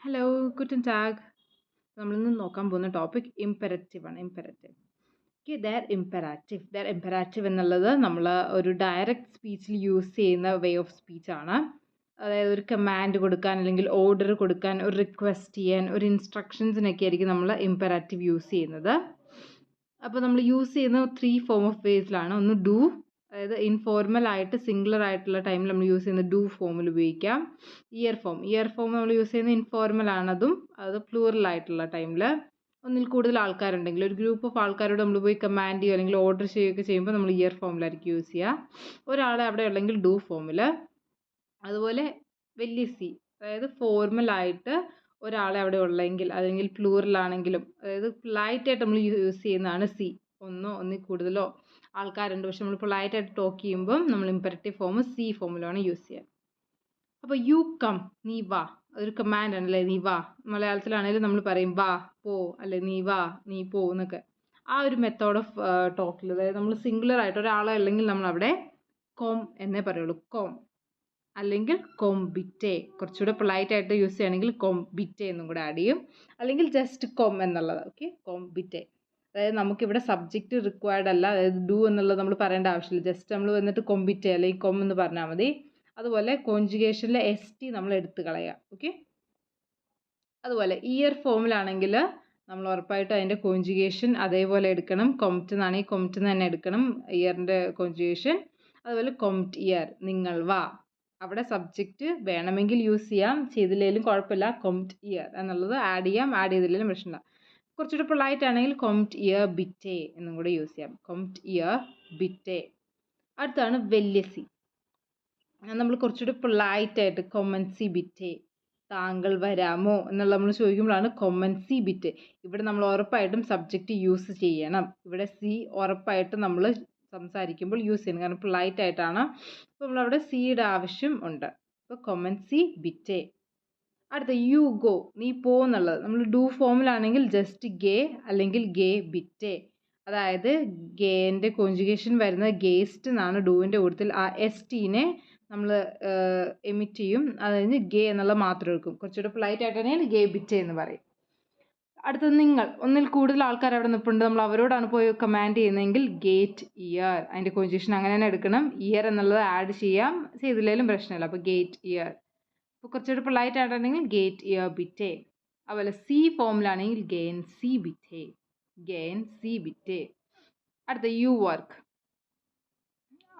Hello, Guten tag. നമ്മളിന്ന് നോക്കാൻ പോകുന്ന ടോപ്പിക് ഇംപെരറ്റീവ് ആണ്. ഇംപെരറ്റീവ് ദർ ഇംപെരാറ്റീവ് എന്നുള്ളത് നമ്മൾ ഒരു ഡയറക്റ്റ് സ്പീച്ചിൽ യൂസ് ചെയ്യുന്ന വേ ഓഫ് സ്പീച്ചാണ്. അതായത് ഒരു കമാൻഡ് കൊടുക്കാൻ, അല്ലെങ്കിൽ ഓർഡർ കൊടുക്കാൻ, ഒരു റിക്വസ്റ്റ് ചെയ്യാൻ, ഒരു ഇൻസ്ട്രക്ഷൻസിനൊക്കെ ആയിരിക്കും നമ്മൾ ഇംപെരാറ്റീവ് യൂസ് ചെയ്യുന്നത്. അപ്പോൾ നമ്മൾ യൂസ് ചെയ്യുന്ന 3 ഫോം ഓഫ് വേസിലാണ്. ഒന്ന് ഡു, അതായത് ഇൻഫോർമൽ ആയിട്ട് സിംഗുലർ ആയിട്ടുള്ള ടൈമിൽ നമ്മൾ യൂസ് ചെയ്യുന്ന ഡു ഫോമിൽ ഉപയോഗിക്കാം. ഇയർ ഫോം നമ്മൾ യൂസ് ചെയ്യുന്ന ഇൻഫോർമൽ ആണതും, അത് പ്ലൂറൽ ആയിട്ടുള്ള ടൈമിൽ. ഒന്നിൽ കൂടുതൽ ആൾക്കാരുണ്ടെങ്കിൽ, ഒരു ഗ്രൂപ്പ് ഓഫ് ആൾക്കാരോട് നമ്മൾ പോയി കമാൻഡ് ചെയ്യുക അല്ലെങ്കിൽ ഓർഡർ ചെയ്യുകയൊക്കെ ചെയ്യുമ്പോൾ നമ്മൾ ഇയർ ഫോമിലായിരിക്കും യൂസ് ചെയ്യുക. ഒരാളെ അവിടെ ഉണ്ടെങ്കിൽ ഡു ഫോമിൽ. അതുപോലെ വലിയ സി, അതായത് ഫോർമലായിട്ട് ഒരാളെ അവിടെ ഉള്ളെങ്കിൽ, അല്ലെങ്കിൽ പ്ലൂറൽ ആണെങ്കിലും, അതായത് പൊളൈറ്റായിട്ട് നമ്മൾ യൂസ് ചെയ്യുന്നതാണ് സി. ഒന്നിൽ കൂടുതലോ ആൾക്കാരുണ്ട്, പക്ഷെ നമ്മൾ പൊളൈറ്റായിട്ട് ടോക്ക് ചെയ്യുമ്പം നമ്മൾ ഇംപെരറ്റീവ് ഫോം സി ഫോമിലാണ് യൂസ് ചെയ്യുക. അപ്പോൾ യു കം, നീ വാ, അതൊരു കമാൻഡ് ആണല്ലേ, നീ വാ. മലയാളത്തിലാണെങ്കിലും നമ്മൾ പറയും വാ, പോ, അല്ലെ നീ വാ, നീ പോ എന്നൊക്കെ. ആ ഒരു മെത്തേഡ് ഓഫ് ടോക്കിൽ, അതായത് നമ്മൾ സിംഗുലർ ആയിട്ട് ഒരാളെ അല്ലെങ്കിൽ നമ്മൾ അവിടെ കോം എന്നേ പറയുള്ളൂ, കോം. അല്ലെങ്കിൽ കോംബിറ്റെ, കുറച്ചുകൂടെ പൊളൈറ്റ് ആയിട്ട് യൂസ് ചെയ്യുകയാണെങ്കിൽ കോംബിറ്റെ എന്നും കൂടെ ആഡ് ചെയ്യും. അല്ലെങ്കിൽ ജസ്റ്റ് കോം എന്നുള്ളത്. ഓക്കെ, കോംബിറ്റെ. അതായത് നമുക്കിവിടെ സബ്ജക്റ്റ് റിക്വയർഡ് അല്ല, അതായത് ഡു എന്നുള്ളത് നമ്മൾ പറയേണ്ട ആവശ്യമില്ല. ജസ്റ്റ് നമ്മൾ വന്നിട്ട് കോംബിറ്റെ അല്ലെങ്കിൽ കോം എന്ന് പറഞ്ഞാൽ മതി. അതുപോലെ കോൺജുഗേഷനിലെ എസ് ടി നമ്മൾ എടുത്ത് കളയുക. ഓക്കെ, അതുപോലെ ഇയർ ഫോമിലാണെങ്കിൽ നമ്മൾ ഉറപ്പായിട്ടും അതിൻ്റെ കോൺജുഗേഷൻ അതേപോലെ എടുക്കണം. കൊംറ്റ് എന്നാണെങ്കിൽ കൊംറ്റ് തന്നെ എടുക്കണം, ഇയറിൻ്റെ കോൺജുഗേഷൻ. അതുപോലെ കൊംറ്റ് ഇയർ, നിങ്ങൾ വാ. അവിടെ സബ്ജക്റ്റ് വേണമെങ്കിൽ യൂസ് ചെയ്യാം, ചെയ്തില്ലെങ്കിലും കുഴപ്പമില്ല. കൊംറ്റ് ഇയർ എന്നുള്ളത് ആഡ് ചെയ്യാം, ആഡ് ചെയ്തില്ലെങ്കിലും പ്രശ്നമില്ല. കുറച്ചുകൂടി പൊളൈറ്റ് ആണെങ്കിൽ കൊംറ്റ് ഇയർ ബിറ്റെ എന്നും കൂടെ യൂസ് ചെയ്യാം, കൊംറ്റ് ഇയർ ബിറ്റെ. അടുത്താണ് വലിയ സി. നമ്മൾ കുറച്ചുകൂടി പൊളൈറ്റായിട്ട് കൊമൻസി ബിറ്റെ, താങ്കൾ വരാമോ എന്നുള്ള നമ്മൾ ചോദിക്കുമ്പോഴാണ് കൊമൻസി ബിറ്റ്. ഇവിടെ നമ്മൾ ഉറപ്പായിട്ടും സബ്ജക്റ്റ് യൂസ് ചെയ്യണം. ഇവിടെ സി ഉറപ്പായിട്ടും നമ്മൾ സംസാരിക്കുമ്പോൾ യൂസ് ചെയ്യണം, കാരണം പൊളൈറ്റ് ആയിട്ടാണ്. അപ്പോൾ നമ്മളവിടെ സിയുടെ ആവശ്യം ഉണ്ട്. അപ്പോൾ കൊമൻസി ബിറ്റെ. അടുത്ത യു ഗോ, നീ പോ എന്നുള്ളത് നമ്മൾ ഡു ഫോമിലാണെങ്കിൽ ജസ്റ്റ് ഗേ അല്ലെങ്കിൽ ഗേ ബിറ്റെ. അതായത് ഗേൻ്റെ കോൺജുഗേഷൻ വരുന്നത് ഗേസ്റ്റ് എന്നാണ്. ഡൂവിൻ്റെ കൂട്ടത്തിൽ ആ എസ് ടീനെ നമ്മൾ എമിറ്റ് ചെയ്യും, അതായത് ഗേ എന്നുള്ള മാത്രം എടുക്കും. കുറച്ചുകൂടെ പൊളൈറ്റ് ആയിട്ടാണെങ്കിൽ ഗേ ബിറ്റെ എന്ന് പറയും. അടുത്തത് നിങ്ങൾ, ഒന്നിൽ കൂടുതൽ ആൾക്കാർ അവിടെ നിൽപ്പുണ്ട്, നമ്മൾ അവരോടാണ് പോയി കമാൻഡ് ചെയ്യുന്നതെങ്കിൽ ഗേറ്റ് ഇയർ, അതിൻ്റെ കോൺജുഗേഷൻ അങ്ങനെ തന്നെ എടുക്കണം. ഇയർ എന്നുള്ളത് ആഡ് ചെയ്യാം, ചെയ്തില്ലെങ്കിലും പ്രശ്നമില്ല. അപ്പോൾ ഗേറ്റ് ഇയർ. അപ്പോൾ കുറച്ചുകൂടി പൊളൈറ്റ് ആയിട്ടുണ്ടെങ്കിൽ ഗേറ്റ് ഇയർ ബിറ്റെ. അതുപോലെ സി ഫോമിലാണെങ്കിൽ ഗെയിൻ സി ബിറ്റെ, ഗെയിൻ സി ബിറ്റെ. അടുത്ത യു വർക്ക്,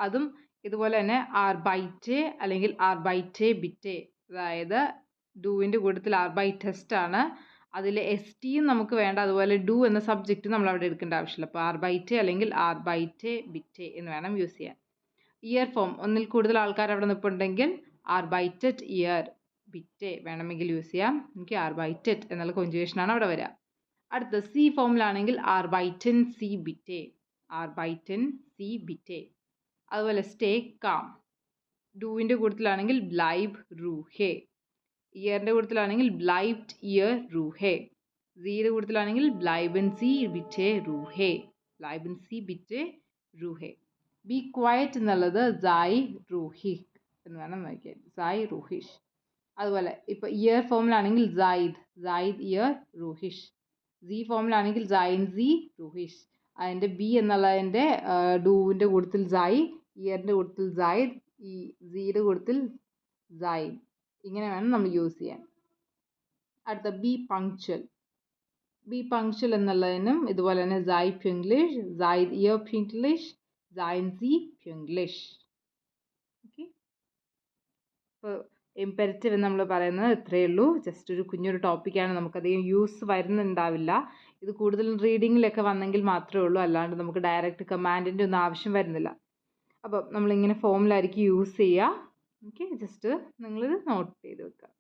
അതും ഇതുപോലെ തന്നെ ആർബൈറ്റെ അല്ലെങ്കിൽ ആർബൈറ്റെ ബിറ്റെ. അതായത് ഡൂവിൻ്റെ കൂട്ടത്തിൽ ആർബൈറ്റസ്റ്റ് ആണ്, അതിൽ എസ് ടിയും നമുക്ക് വേണ്ട, അതുപോലെ ഡു എന്ന സബ്ജക്റ്റ് നമ്മൾ അവിടെ എടുക്കേണ്ട ആവശ്യമില്ല. അപ്പോൾ ആർബൈറ്റെ അല്ലെങ്കിൽ ആർബൈറ്റെ ബിറ്റെ എന്ന് വേണം യൂസ് ചെയ്യാൻ. ഇയർ ഫോം, ഒന്നിൽ കൂടുതൽ ആൾക്കാർ അവിടെ നിൽപ്പുണ്ടെങ്കിൽ ആർബൈറ്റഡ് ഇയർ ബിറ്റെ വേണമെങ്കിൽ യൂസ് ചെയ്യാം. എനിക്ക് ആർബൈറ്റഡ് എന്നുള്ള കോൺജുഗേഷനാണ് അവിടെ വരിക. അടുത്ത സി ഫോമിലാണെങ്കിൽ ആർബൈറ്റൻ സി ബിറ്റെ, ആർബൈറ്റൻ സി ബിറ്റെ. അതുപോലെ സ്റ്റേ കാം, ഡൂവിൻ്റെ കൂട്ടത്തിലാണെങ്കിൽ ബ്ലൈബ് റൂഹെ, ഇയറിൻ്റെ കൂട്ടത്തിലാണെങ്കിൽ ബ്ലൈബ്ഡ് ഇയർ റൂഹെ. സിയുടെ കൂട്ടത്തിലാണെങ്കിൽ ബ്ലൈബൻ സി ബിറ്റെ റൂഹെ, ബ്ലൈബൻ സി ബിറ്റെ റൂഹെ. ബി ക്വയറ്റ് എന്നുള്ളത് സായ് റൂഹിക് എന്ന് വേണം വായിക്കാൻ, സായ് റൂഹിഷ്. അതുപോലെ ഇപ്പോൾ ഇയർ ഫോമിലാണെങ്കിൽ സായിദ്, സായിദ് ഇയർ റൂഹിഷ്. സി ഫോമിലാണെങ്കിൽ സായിൻ സി റൂഹിഷ്. അതിൻ്റെ ബി എന്നുള്ളതിൻ്റെ ഡൂവിൻ്റെ കൂട്ടത്തിൽ സായ്, ഇയറിൻ്റെ കൂട്ടത്തിൽ സായിദ്, ഈ സിയുടെ കൂട്ടത്തിൽ സായിൻ. ഇങ്ങനെ വേണം നമ്മൾ യൂസ് ചെയ്യാൻ. അടുത്ത ബി പങ്ക്ച്വൽ, ബി പങ്ക്ച്വൽ എന്നുള്ളതിനും ഇതുപോലെ തന്നെ സായ് പ്യുങ്ക്ലിഷ്, സായിദ് ഇയർ പ്യുങ്ക്ലിഷ്, സായിൻ സി പ്യുങ്ക്ലിഷ്. ഓക്കെ, ഇപ്പോൾ ഇംപെരറ്റീവ് എന്ന് നമ്മൾ പറയുന്നത് ഇത്രയേ ഉള്ളൂ. ജസ്റ്റ് ഒരു കുഞ്ഞൊരു ടോപ്പിക്കാണ്, നമുക്കധികം യൂസ് വരുന്നുണ്ടാവില്ല. ഇത് കൂടുതലും റീഡിങ്ങിലൊക്കെ വന്നെങ്കിൽ മാത്രമേ ഉള്ളൂ, അല്ലാണ്ട് നമുക്ക് ഡയറക്റ്റ് കമാൻഡിൻ്റെ ഒന്നും ആവശ്യം വരുന്നില്ല. അപ്പം നമ്മളിങ്ങനെ ഫോമിലായിരിക്കും യൂസ് ചെയ്യുക. ഓക്കെ, ജസ്റ്റ് നിങ്ങളിത് നോട്ട് ചെയ്ത് വെക്കുക.